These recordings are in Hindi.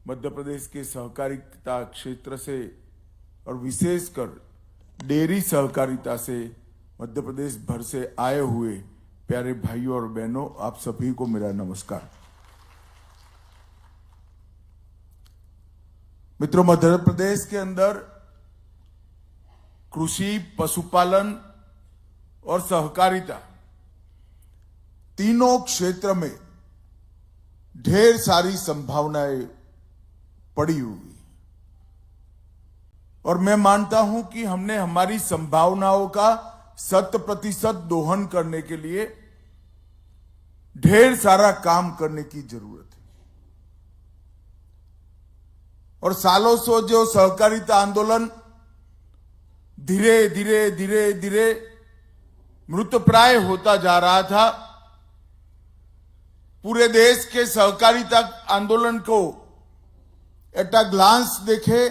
मध्य प्रदेश के सहकारिता क्षेत्र से और विशेषकर डेयरी सहकारिता से मध्य प्रदेश भर से आए हुए प्यारे भाइयों और बहनों, आप सभी को मेरा नमस्कार। मित्रों, मध्य प्रदेश के अंदर कृषि, पशुपालन और सहकारिता तीनों क्षेत्र में ढेर सारी संभावनाएं पड़ी हुई, और मैं मानता हूं कि हमने हमारी संभावनाओं का 100% दोहन करने के लिए ढेर सारा काम करने की जरूरत है। और सालों से जो सहकारिता आंदोलन धीरे धीरे मृतप्राय होता जा रहा था, पूरे देश के सहकारिता आंदोलन को एट अ ग्लांस देखे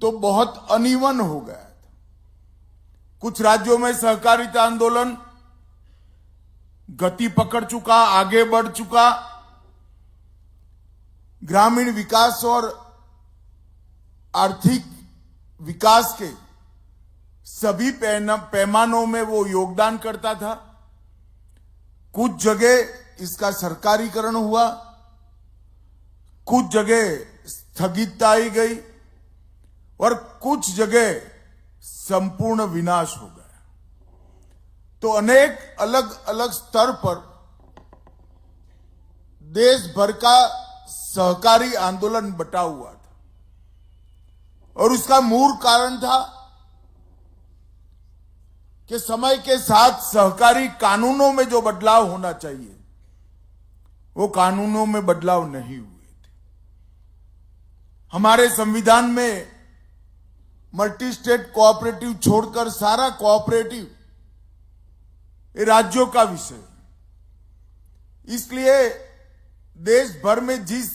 तो बहुत अनइवन हो गया था। कुछ राज्यों में सहकारिता आंदोलन गति पकड़ चुका, आगे बढ़ चुका, ग्रामीण विकास और आर्थिक विकास के सभी पैमानों में वो योगदान करता था। कुछ जगह इसका सरकारीकरण हुआ, कुछ जगह स्थगितता आई गई और कुछ जगह संपूर्ण विनाश हो गया। तो अनेक अलग अलग स्तर पर देश भर का सहकारी आंदोलन बटा हुआ था, और उसका मूल कारण था कि समय के साथ सहकारी कानूनों में जो बदलाव होना चाहिए वो कानूनों में बदलाव नहीं हुए थे। हमारे संविधान में मल्टी स्टेट कोऑपरेटिव छोड़कर सारा कोऑपरेटिव ये राज्यों का विषय है। इसलिए देश भर में जिस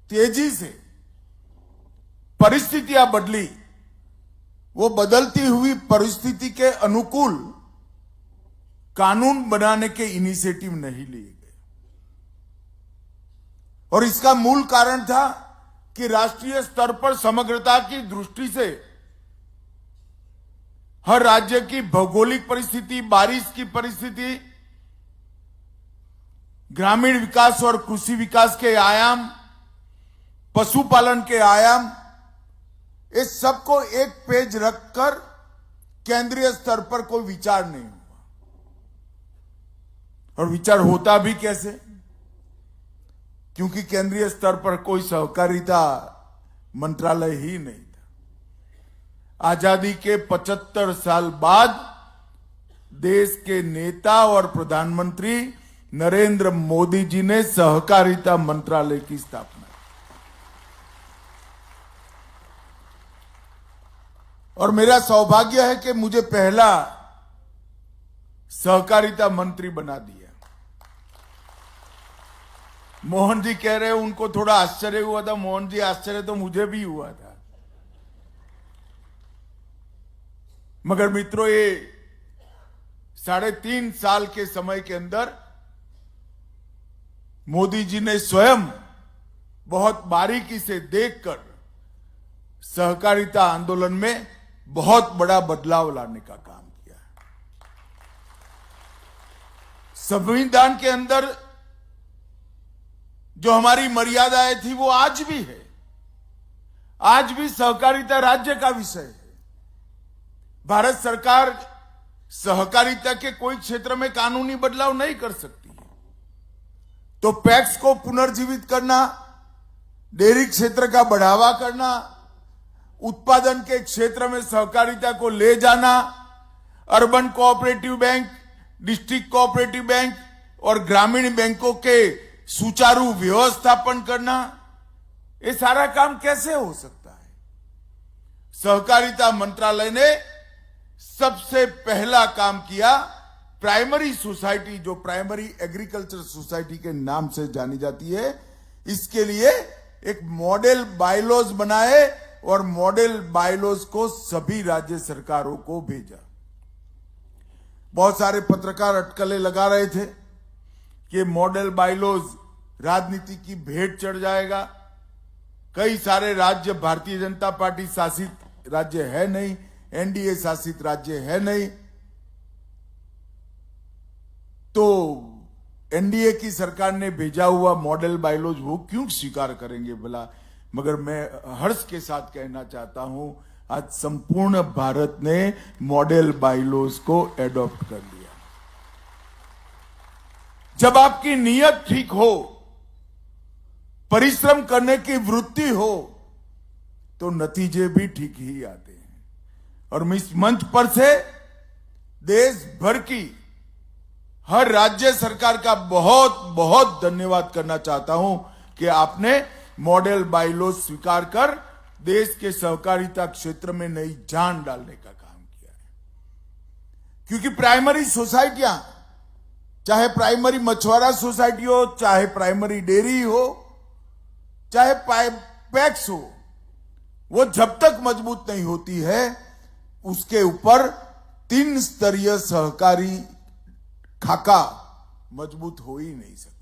तेजी से परिस्थितियां बदली, वो बदलती हुई परिस्थिति के अनुकूल कानून बनाने के इनिशिएटिव नहीं लिए गए। और इसका मूल कारण था कि राष्ट्रीय स्तर पर समग्रता की दृष्टि से हर राज्य की भौगोलिक परिस्थिति, बारिश की परिस्थिति, ग्रामीण विकास और कृषि विकास के आयाम, पशुपालन के आयाम, इस सबको एक पेज रखकर केंद्रीय स्तर पर कोई विचार नहीं हुआ। और विचार होता भी कैसे? क्योंकि केंद्रीय स्तर पर कोई सहकारिता मंत्रालय ही नहीं था। आजादी के 75 साल बाद देश के नेता और प्रधानमंत्री नरेंद्र मोदी जी ने सहकारिता मंत्रालय की स्थापना, और मेरा सौभाग्य है कि मुझे पहला सहकारिता मंत्री बना दिया। मोहन जी कह रहे हैं उनको थोड़ा आश्चर्य हुआ था। मोहन जी, आश्चर्य तो मुझे भी हुआ था। मगर मित्रों, ये 3.5 साल के समय के अंदर मोदी जी ने स्वयं बहुत बारीकी से देखकर सहकारिता आंदोलन में बहुत बड़ा बदलाव लाने का काम किया। संविधान के अंदर जो हमारी मर्यादाएं थी वो आज भी है। आज भी सहकारिता राज्य का विषय है। भारत सरकार सहकारिता के कोई क्षेत्र में कानूनी बदलाव नहीं कर सकती है। तो पैक्स को पुनर्जीवित करना, डेयरी क्षेत्र का बढ़ावा करना, उत्पादन के क्षेत्र में सहकारिता को ले जाना, urban cooperative bank, district cooperative bank और ग्रामीण बैंकों के सुचारू व्यवस्थापन करना, ये सारा काम कैसे हो सकता है? सहकारिता मंत्रालय ने सबसे पहला काम किया, प्राइमरी सोसाइटी, जो प्राइमरी एग्रीकल्चर सोसाइटी के नाम से जानी जाती है, इसके लिए एक मॉडल बायलॉज बनाए और मॉडल बायलॉज को सभी राज्य सरकारों को भेजा। बहुत सारे पत्रकार अटकलें लगा रहे थे कि मॉडल बायलॉज राजनीति की भेंट चढ़ जाएगा। कई सारे राज्य भारतीय जनता पार्टी शासित राज्य है नहीं, एनडीए शासित राज्य है नहीं, तो एनडीए की सरकार ने भेजा हुआ मॉडल बायलॉज वो क्यों स्वीकार करेंगे भला। मगर मैं हर्ष के साथ कहना चाहता हूं, आज संपूर्ण भारत ने मॉडल बायलॉज को एडॉप्ट कर लिया। जब आपकी नीयत ठीक हो, परिश्रम करने की वृत्ति हो, तो नतीजे भी ठीक ही आते हैं। और मैं इस मंच पर से देश भर की हर राज्य सरकार का बहुत बहुत धन्यवाद करना चाहता हूं कि आपने मॉडल बायलॉज स्वीकार कर देश के सहकारिता क्षेत्र में नई जान डालने का काम किया है। क्योंकि प्राइमरी सोसाइटियां, चाहे प्राइमरी मछुआरा सोसाइटी हो, चाहे प्राइमरी डेयरी हो, चाहे पैक्स हो, वो जब तक मजबूत नहीं होती है उसके ऊपर 3 स्तरीय सहकारी खाका मजबूत हो ही नहीं सकता।